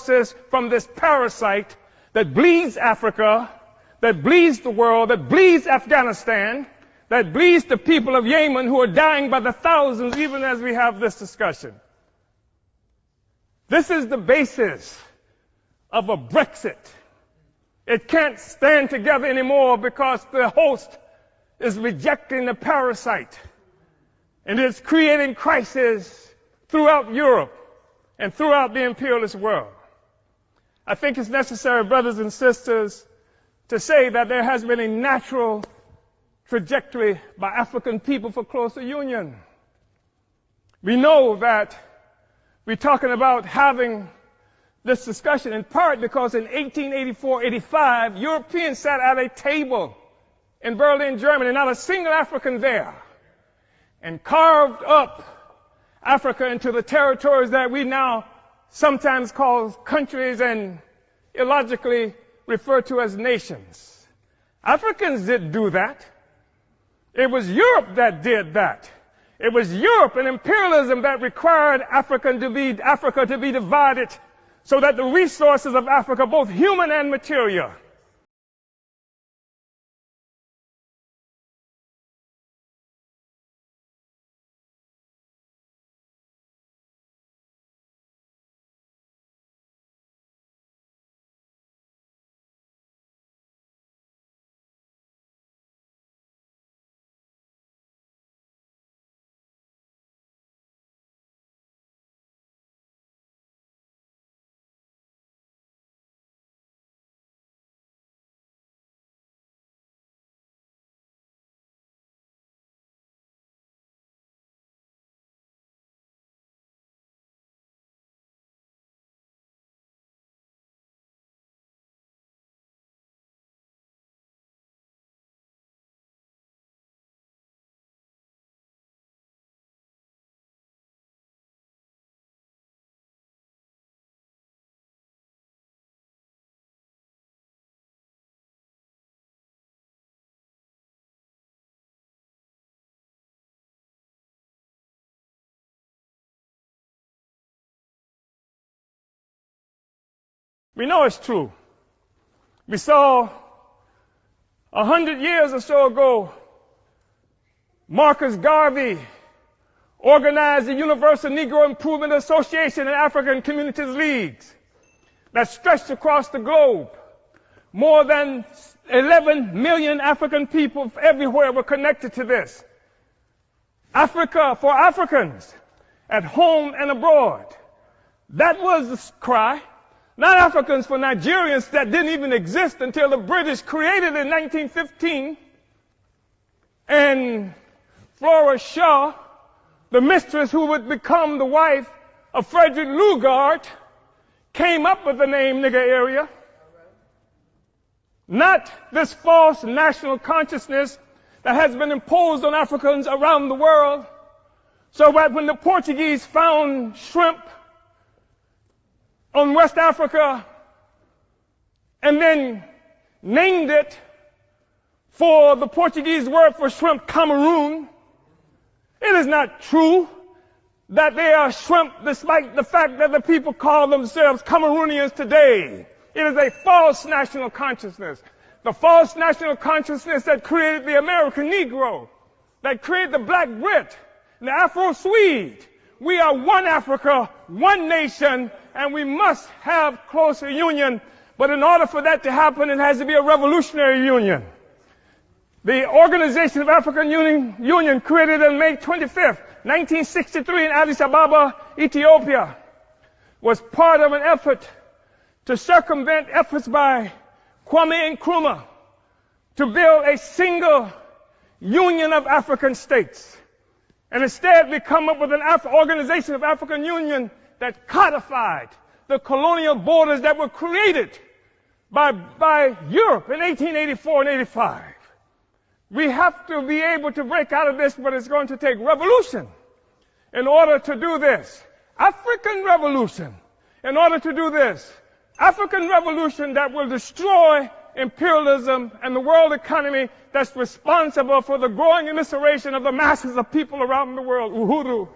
resources from this parasite that bleeds Africa, that bleeds the world, that bleeds Afghanistan, that bleeds the people of Yemen who are dying by the thousands even as we have this discussion. This is the basis of a Brexit. It can't stand together anymore because the host is rejecting the parasite. And it's creating crisis throughout Europe and throughout the imperialist world. I think it's necessary, brothers and sisters, to say that there has been a natural trajectory by African people for closer union. We know that we're talking about having this discussion in part because in 1884-85, Europeans sat at a table in Berlin, Germany, not a single African there, and carved up Africa into the territories that we now sometimes call countries and illogically refer to as nations. Africans didn't do that. It was Europe that did that. It was Europe and imperialism that required Africa to be divided so that the resources of Africa, both human and material, we know it's true. We saw 100 years or so ago, Marcus Garvey organized the Universal Negro Improvement Association and African Communities Leagues that stretched across the globe. More than 11 million African people everywhere were connected to this. Africa for Africans, at home and abroad. That was the cry. Not Africans for Nigerians that didn't even exist until the British created it in 1915. And Flora Shaw, the mistress who would become the wife of Frederick Lugard, came up with the name nigger area. Not this false national consciousness that has been imposed on Africans around the world. So that when the Portuguese found shrimp on West Africa and then named it for the Portuguese word for shrimp, Cameroon, it is not true that they are shrimp despite the fact that the people call themselves Cameroonians today. It is a false national consciousness. The false national consciousness that created the American Negro, that created the Black Brit, the Afro-Swede. We are one Africa, one nation, and we must have closer union. But in order for that to happen, it has to be a revolutionary union. The Organization of African Union, created on May 25th, 1963 in Addis Ababa, Ethiopia, was part of an effort to circumvent efforts by Kwame Nkrumah to build a single union of African states. And instead, we come up with an Organization of African Union that codified the colonial borders that were created by Europe in 1884 and 85. We have to be able to break out of this, but it's going to take revolution in order to do this. African revolution in order to do this. African revolution that will destroy imperialism and the world economy that's responsible for the growing immiseration of the masses of people around the world. Uhuru.